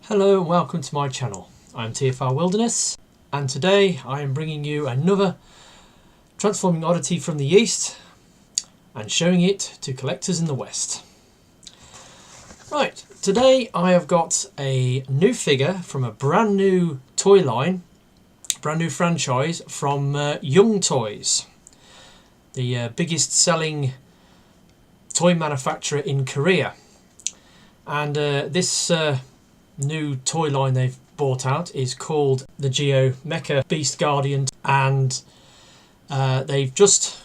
Hello and welcome to my channel. I'm TFR Wilderness and today I am bringing you another transforming oddity from the east and showing it to collectors in the west. Right, today I have got a new figure from a brand new toy line, brand new franchise from Young Toys, the biggest selling toy manufacturer in Korea. And this new toy line they've brought out is called the Geo Mecha Beast Guardian, and they've just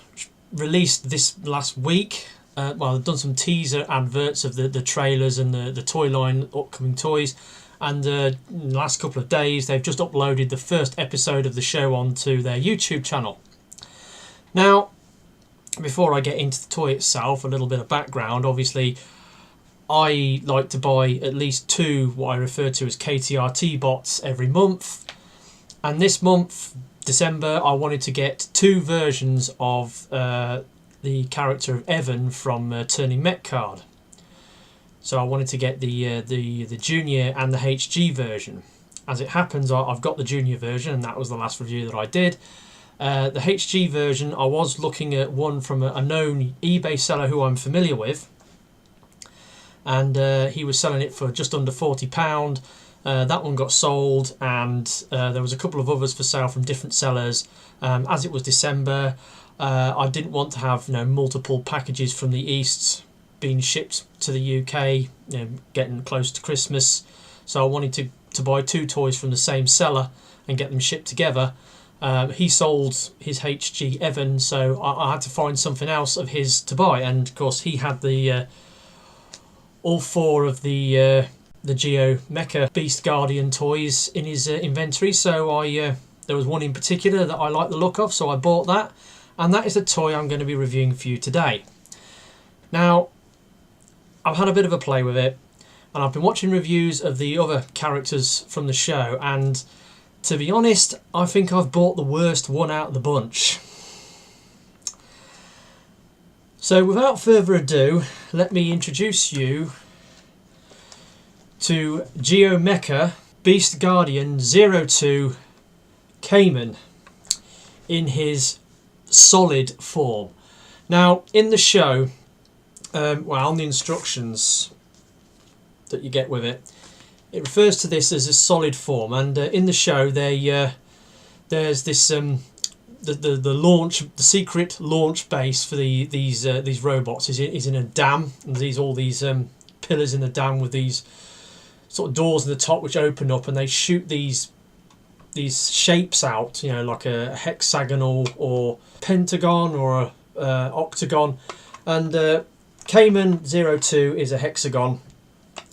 released this last week. Well, they've done some teaser adverts of the trailers and the toy line upcoming toys, and in the last couple of days they've just uploaded the first episode of the show onto their YouTube channel. Now, before I get into the toy itself, a little bit of background. Obviously, I like to buy at least two what I refer to as KTRT bots every month, and this month, December, I wanted to get two versions of the character of Evan from Turning Mech Card. So I wanted to get the junior and the HG version. As it happens, I've got the junior version, and that was the last review that I did. The HG version, I was looking at one from a known eBay seller who I'm familiar with, and he was selling it for just under £40. That one got sold, and there was a couple of others for sale from different sellers. As it was December, I didn't want to have multiple packages from the East being shipped to the UK, getting close to Christmas. So I wanted to buy two toys from the same seller and get them shipped together. He sold his HG Evan, so I had to find something else of his to buy, and of course he had the all four of the Geo Mecha Beast Guardian toys in his inventory. So there was one in particular that I liked the look of, so I bought that, and that is the toy I'm going to be reviewing for you today. Now, I've had a bit of a play with it, and I've been watching reviews of the other characters from the show, and to be honest, I think I've bought the worst one out of the bunch. So without further ado, let me introduce you to Geo Mecha Beast Guardian 02 Caiman in his solid form. Now, in the show, on the instructions that you get with it, it refers to this as a solid form, and in the show there's this the secret launch base for these robots is in a dam, and all these pillars in the dam with these sort of doors at the top which open up, and they shoot these shapes out, like a hexagonal or pentagon or a octagon, and Caiman 02 is a hexagon.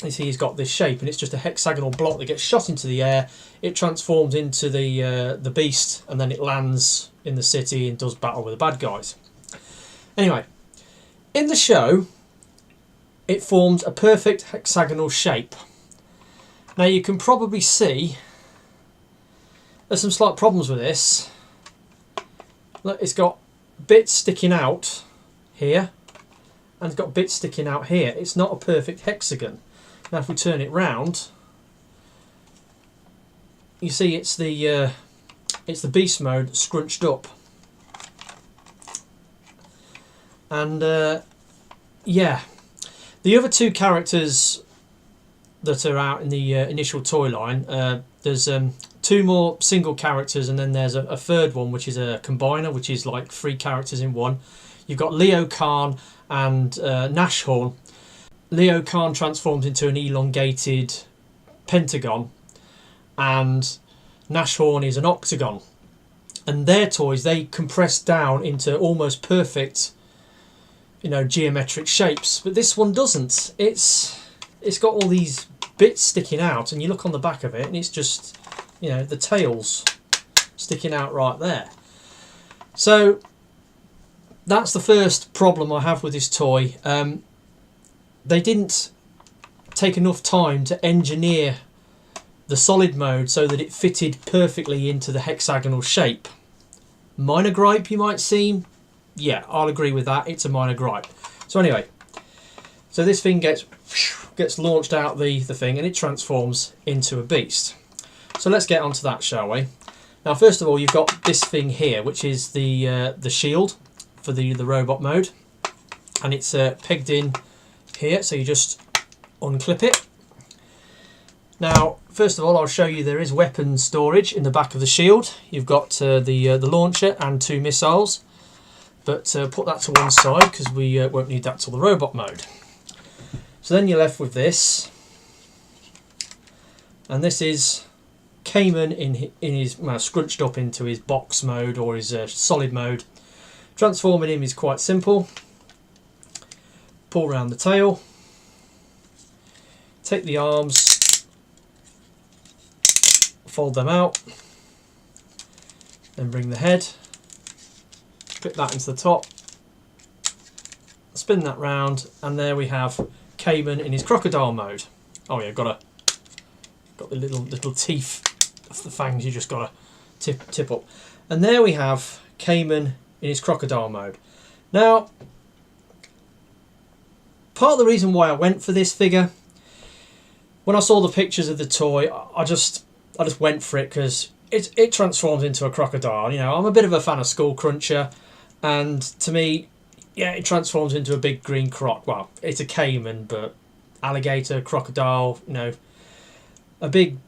You see, he's got this shape, and it's just a hexagonal block that gets shot into the air. It transforms into the beast, and then it lands in the city and does battle with the bad guys. Anyway, in the show, it forms a perfect hexagonal shape. Now, you can probably see there's some slight problems with this. Look, it's got bits sticking out here, and it's got bits sticking out here. It's not a perfect hexagon. Now, if we turn it round, you see it's the beast mode scrunched up, and yeah, the other two characters that are out in the initial toy line, there's two more single characters, and then there's a third one which is a combiner, which is like three characters in one. You've got Kahn and Nash Horne. Kahn transforms into an elongated pentagon, and Nash Horne is an octagon. And their toys, they compress down into almost perfect, geometric shapes. But this one doesn't. It's got all these bits sticking out, and you look on the back of it, and it's just, the tails sticking out right there. So that's the first problem I have with this toy. They didn't take enough time to engineer the solid mode so that it fitted perfectly into the hexagonal shape. Minor gripe, you might seem. Yeah, I'll agree with that. It's a minor gripe. So anyway, so this thing gets gets launched out the thing and it transforms into a beast. So let's get onto that, shall we? Now, first of all, you've got this thing here, which is the shield for the robot mode, and it's pegged in here. So you just unclip it. Now, first of all, I'll show you there is weapon storage in the back of the shield. You've got the launcher and 2 missiles, but put that to one side because we won't need that till the robot mode. So then you're left with this, and this is Caiman in his scrunched up into his box mode or his solid mode. Transforming him is quite simple. Pull around the tail, take the arms, fold them out, then bring the head, clip that into the top, spin that round, and there we have Caiman in his crocodile mode. Oh yeah, got the little teeth of the fangs. You just got to tip up, and there we have Caiman in his crocodile mode. Now, part of the reason why I went for this figure, when I saw the pictures of the toy, I just went for it because it transforms into a crocodile. You know, I'm a bit of a fan of Skull Cruncher, and to me, yeah, it transforms into a big green croc. Well, it's a Caiman, but alligator, crocodile, you know, a big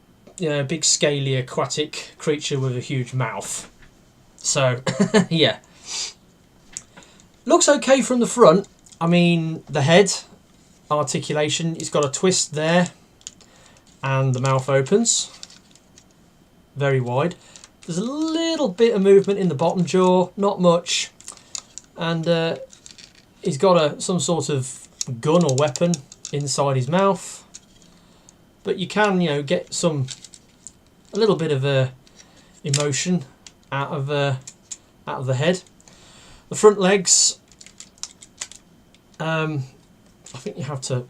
scaly aquatic creature with a huge mouth. So, yeah. Looks okay from the front. I mean, the head, articulation, it's got a twist there, and the mouth opens very wide. There's a little bit of movement in the bottom jaw, not much, and he's got some sort of gun or weapon inside his mouth. But you can, you know, get a little bit of emotion out of the head. The front legs, I think you have to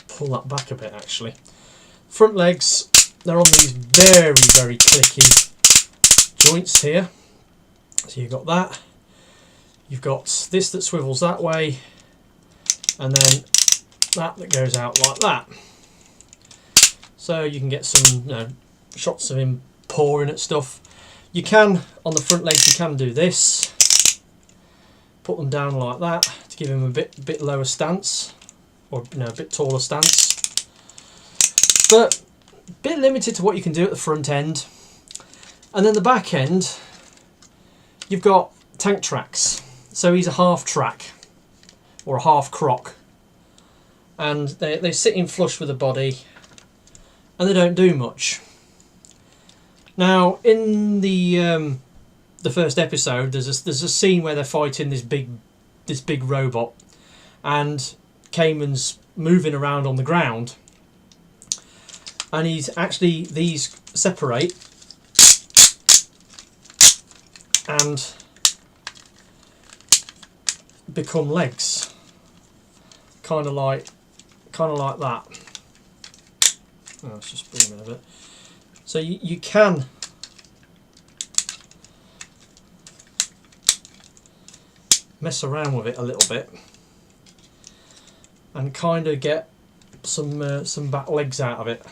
pull that back a bit actually. Front legs, they're on these very, very clicky joints here. So you've got that. You've got this that swivels that way, and then that goes out like that. So you can get some, you know, shots of him pawing at stuff. You can, on the front legs, you can do this. Put them down like that to give him a bit lower stance, or you know, a bit taller stance. But a bit limited to what you can do at the front end. And then the back end, you've got tank tracks. So he's a half track or a half croc, and they sit in flush with the body, and they don't do much. Now, in the first episode, there's a scene where they're fighting this big robot, and Caiman's moving around on the ground, and these separate and become legs, kind of like that. Oh, let's just bring them in a bit. So you can mess around with it a little bit and kind of get some back legs out of it.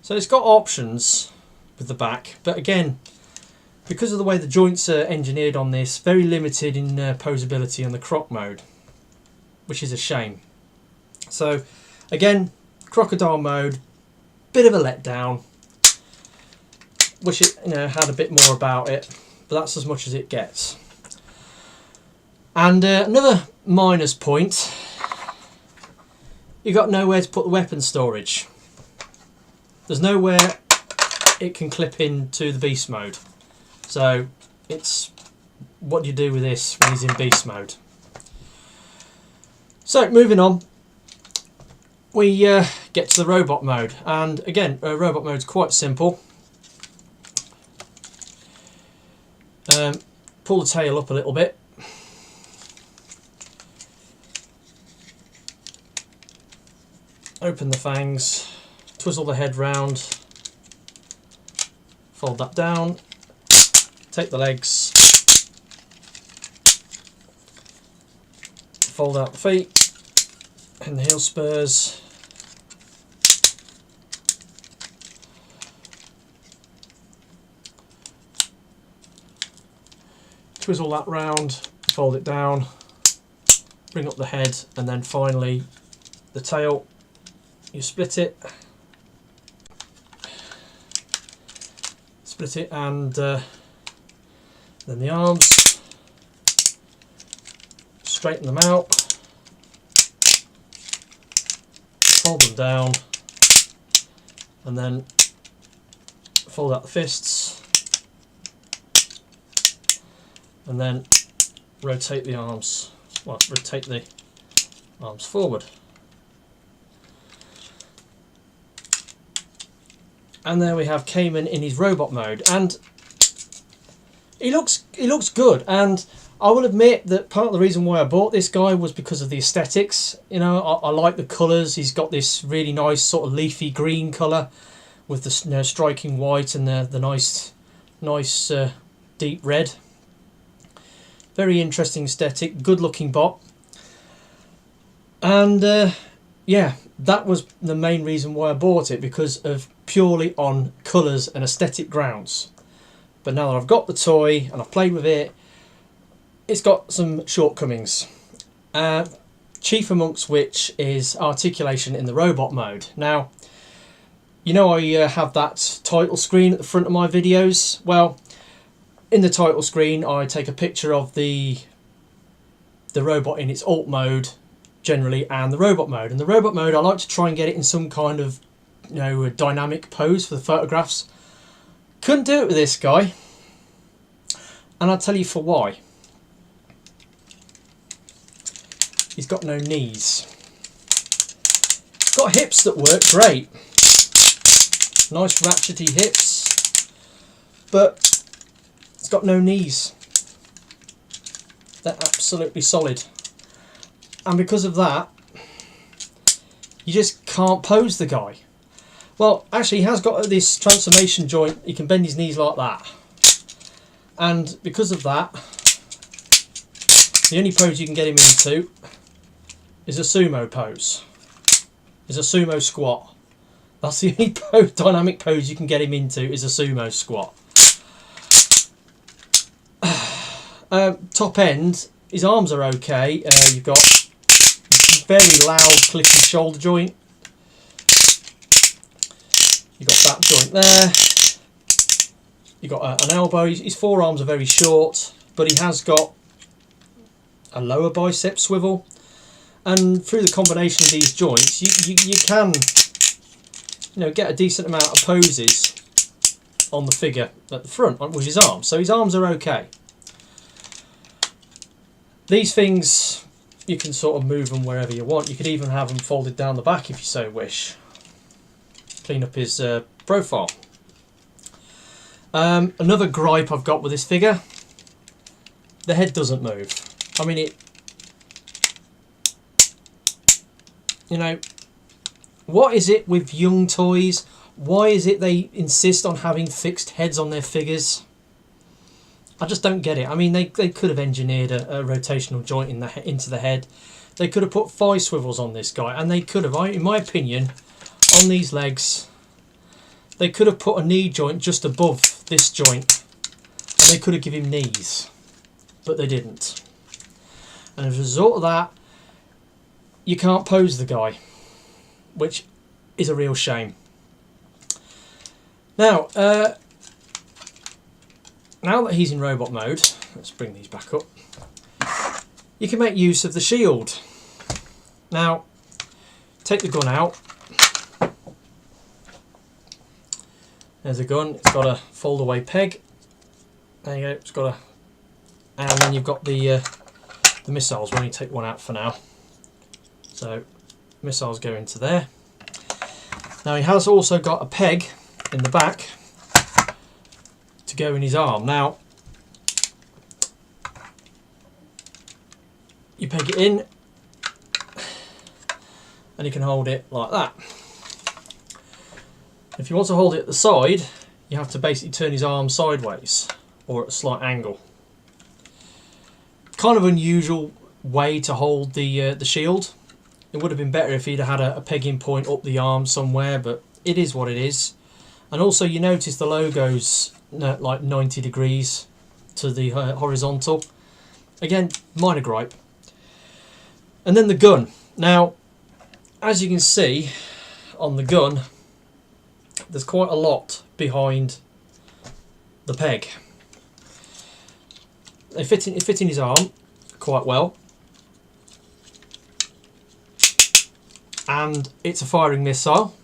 So it's got options with the back, but again, because of the way the joints are engineered on this, very limited in posability on the croc mode, which is a shame. So again, crocodile mode, bit of a letdown. Wish it, you know, had a bit more about it, but that's as much as it gets. And another minus point, you've got nowhere to put the weapon storage. There's nowhere it can clip into the beast mode. So it's what do you do with this when he's in beast mode. So moving on, we get to the robot mode, and again, robot mode's quite simple. Pull the tail up a little bit, open the fangs, twizzle the head round, fold that down, take the legs, fold out the feet and the heel spurs. Twizzle that round, fold it down, bring up the head, and then finally the tail. You split it, and then the arms, straighten them out, fold them down, and then fold out the fists, and then rotate the arms, well, rotate the arms forward. And there we have Caiman in his robot mode, and he looks good. And I will admit that part of the reason why I bought this guy was because of the aesthetics. You know, I like the colours. He's got this really nice sort of leafy green colour with the, you know, striking white and the nice deep red. Very interesting aesthetic, good looking bot. And yeah, that was the main reason why I bought it, because of purely on colours and aesthetic grounds. But now that I've got the toy and I've played with it, it's got some shortcomings. Chief amongst which is articulation in the robot mode. Now, you know I have that title screen at the front of my videos. Well, in the title screen I take a picture of the robot in its alt mode generally, and the robot mode. And the robot mode, I like to try and get it in some kind of, you know, a dynamic pose for the photographs. Couldn't do it with this guy, and I'll tell you for why. He's got no knees. He's got hips that work great, nice ratchety hips, but it's got no knees. They're absolutely solid, and because of that you just can't pose the guy. Well, actually he has got this transformation joint, he can bend his knees like that, and because of that the only pose you can get him into is a sumo pose, is a sumo squat. That's the only pose, dynamic pose you can get him into, is a sumo squat. Top end, his arms are okay. You've got very loud clicking shoulder joint. You've got that joint there. You've got an elbow. His forearms are very short, but he has got a lower bicep swivel. And through the combination of these joints, you can, you know, get a decent amount of poses on the figure at the front with his arms. So his arms are okay. These things, you can sort of move them wherever you want. You could even have them folded down the back if you so wish. Clean up his profile. Another gripe I've got with this figure, the head doesn't move. I mean, you know, what is it with young toys? Why is it they insist on having fixed heads on their figures? I just don't get it. I mean, they could have engineered a rotational joint into the head. They could have put 5 swivels on this guy, and they could have, in my opinion, on these legs, they could have put a knee joint just above this joint, and they could have given him knees, but they didn't. And as a result of that, you can't pose the guy, which is a real shame. Now, now that he's in robot mode, let's bring these back up, you can make use of the shield. Now, take the gun out. There's a gun, it's got a fold away peg. There you go, it's got a, and then you've got the missiles. We'll only take one out for now. So, missiles go into there. Now he has also got a peg in the back to go in his arm. Now, you peg it in and you can hold it like that. If you want to hold it at the side, you have to basically turn his arm sideways or at a slight angle. Kind of unusual way to hold the shield. It would have been better if he'd had a pegging point up the arm somewhere, but it is what it is. And also you notice the logo's like 90 degrees to the horizontal. Again, minor gripe. And then the gun. Now, as you can see on the gun, there's quite a lot behind the peg. It fit in his arm quite well. And it's a firing missile.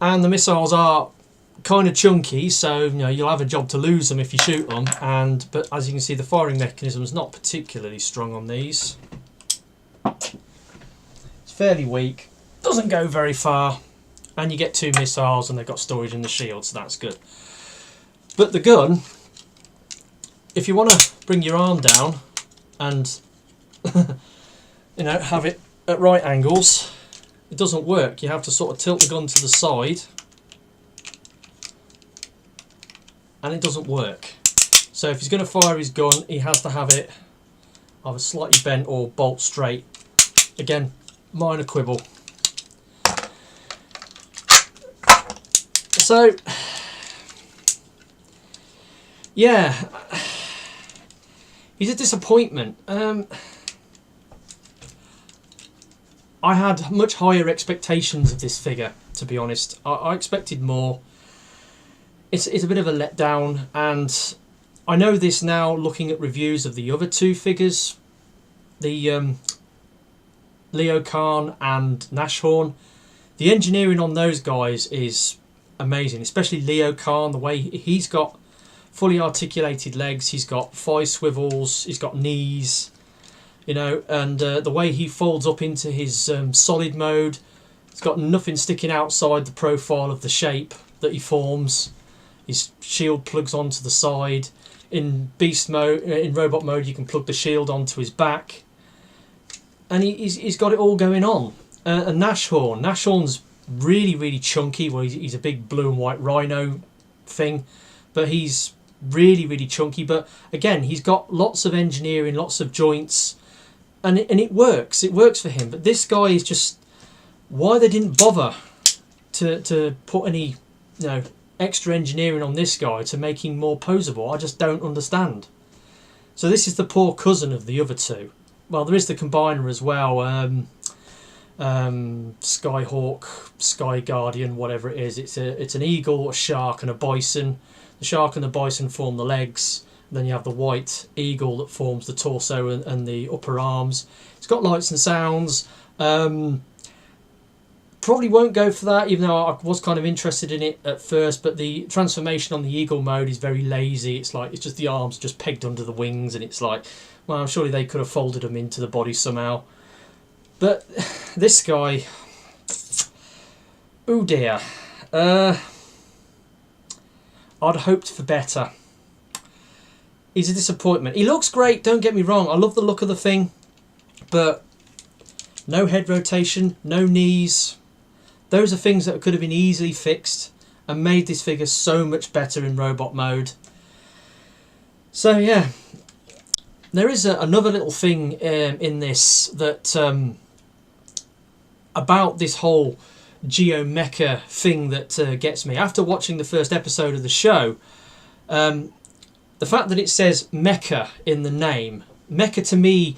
And the missiles are kind of chunky, so you know you'll have a job to lose them if you shoot them. But as you can see, the firing mechanism is not particularly strong on these. It's fairly weak, doesn't go very far, and you get 2 missiles, and they've got storage in the shield, so that's good. But the gun, if you want to bring your arm down and you know, have it at right angles, it doesn't work. You have to sort of tilt the gun to the side, and it doesn't work. So if he's going to fire his gun, he has to have it either slightly bent or bolt straight. Again, minor quibble. So yeah, he's a disappointment. I had much higher expectations of this figure, to be honest. I expected more. It's a bit of a letdown, and I know this now looking at reviews of the other 2 figures, the Leo Kahn and Nash Horne. The engineering on those guys is amazing, especially Leo Kahn, the way he's got fully articulated legs, he's got 5 swivels, he's got knees. You know, and the way he folds up into his solid mode, it's got nothing sticking outside the profile of the shape that he forms. His shield plugs onto the side. In beast mode, in robot mode, you can plug the shield onto his back, and he's got it all going on. And Nash Horne's really chunky. Well, he's a big blue and white rhino thing, but he's really chunky. But again, he's got lots of engineering, lots of joints. And it works. It works for him. But this guy is just, why they didn't bother to put any, you know, extra engineering on this guy to make him more posable. I just don't understand. So this is the poor cousin of the other 2. Well, there is the combiner as well. Skyhawk, Sky Guardian, whatever it is. It's an eagle, a shark, and a bison. The shark and the bison form the legs. Then you have the white eagle that forms the torso and the upper arms. It's got lights and sounds. Probably won't go for that, even though I was kind of interested in it at first. But the transformation on the eagle mode is very lazy. It's just the arms just pegged under the wings, and it's like, well, surely they could have folded them into the body somehow. But this guy, oh dear, I'd hoped for better. He's a disappointment. He looks great, don't get me wrong. I love the look of the thing. But no head rotation, no knees. Those are things that could have been easily fixed and made this figure so much better in robot mode. So yeah. There is another little thing in this that about this whole Geo Mecha thing that gets me. After watching the first episode of the show, the fact that it says mecha in the name, mecha to me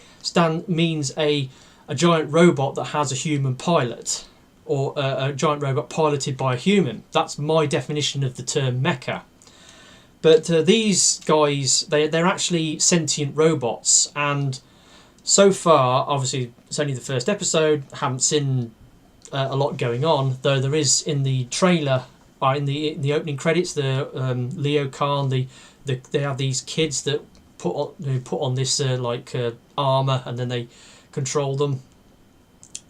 means a giant robot that has a human pilot, or a giant robot piloted by a human. That's my definition of the term mecha. But these guys, they're actually sentient robots, and so far, obviously, it's only the first episode, haven't seen a lot going on, though there is in the trailer, in the opening credits, the Leo Kahn, they have these kids that put on this armour, and then they control them,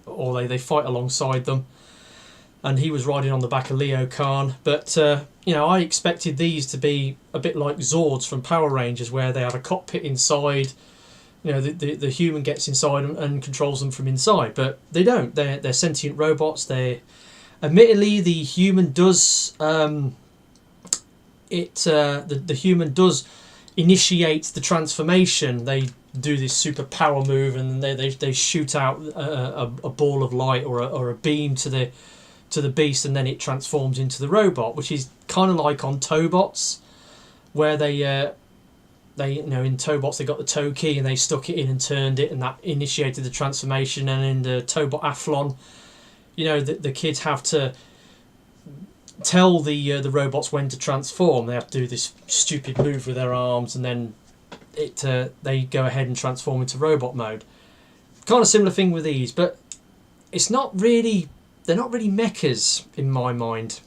or they fight alongside them. And he was riding on the back of Leo Kahn. But you know, I expected these to be a bit like Zords from Power Rangers, where they have a cockpit inside. You know, the human gets inside and controls them from inside, but they don't. They're sentient robots. Admittedly, the human does the human does initiate the transformation. They do this super power move, and they shoot out a ball of light or a beam to the beast, and then it transforms into the robot, which is kind of like on Tobots, where they you know, in Tobots they got the toe key and they stuck it in and turned it, and that initiated the transformation. And in the Tobot Athlon, you know, the kids have to tell the robots when to transform. They have to do this stupid move with their arms, and then they go ahead and transform into robot mode. Kind of similar thing with these, but it's not really, they're not really mechas in my mind.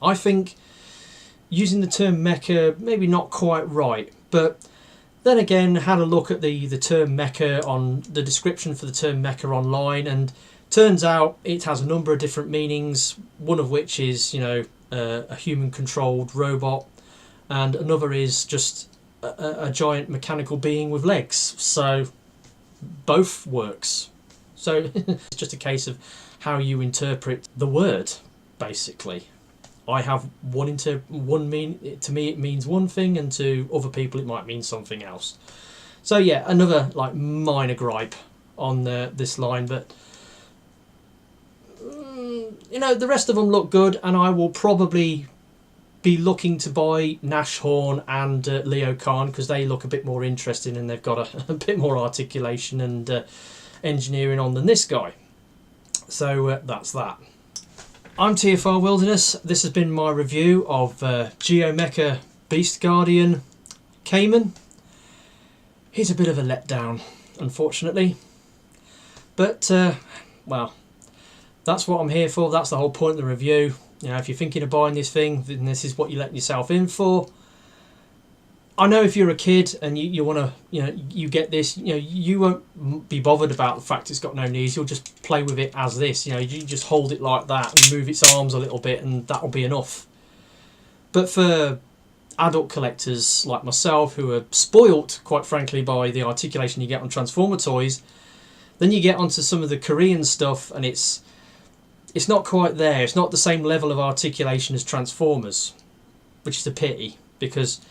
I think using the term mecha maybe not quite right, but then again, had a look at the term mecha on the description for the term mecha online, and turns out it has a number of different meanings, one of which is, you know, a human controlled robot, and another is just a giant mechanical being with legs. So both works. So it's just a case of how you interpret the word, basically. I have one mean, to me it means one thing, and to other people it might mean something else. So yeah, another like minor gripe on this line, but you know, the rest of them look good, and I will probably be looking to buy Nash, Horne and Leo Kahn, because they look a bit more interesting and they've got a bit more articulation and engineering on than this guy. So that's that. I'm TFR Wilderness. This has been my review of Geo Mecha Beast Guardian Caiman. He's a bit of a letdown, unfortunately. But, well, that's what I'm here for. That's the whole point of the review. You know, if you're thinking of buying this thing, then this is what you're letting yourself in for. I know if you're a kid and you want to, you know, you get this, you know, you won't be bothered about the fact it's got no knees. You'll just play with it as this. You know, you just hold it like that and move its arms a little bit, and that'll be enough. But for adult collectors like myself, who are spoilt, quite frankly, by the articulation you get on Transformer toys, then you get onto some of the Korean stuff, and it's not quite there. It's not the same level of articulation as Transformers, which is a pity, because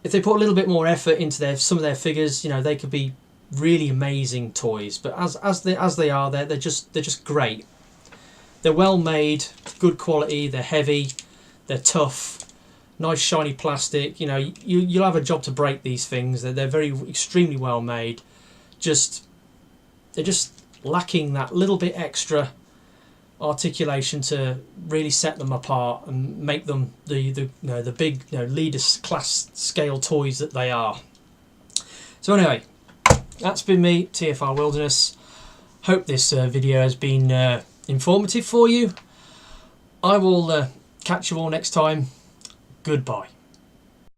if they put a little bit more effort into some of their figures, you know, they could be really amazing toys. But as they are, they're just great. They're well made, good quality. They're heavy, they're tough, nice shiny plastic. You know, you'll have a job to break these things. They're very extremely well made. They're just lacking that little bit extra articulation to really set them apart and make them the big, you know, leader class scale toys that they are. So anyway, that's been me, TFR Wilderness. Hope this video has been informative for you. I will catch you all next time. Goodbye.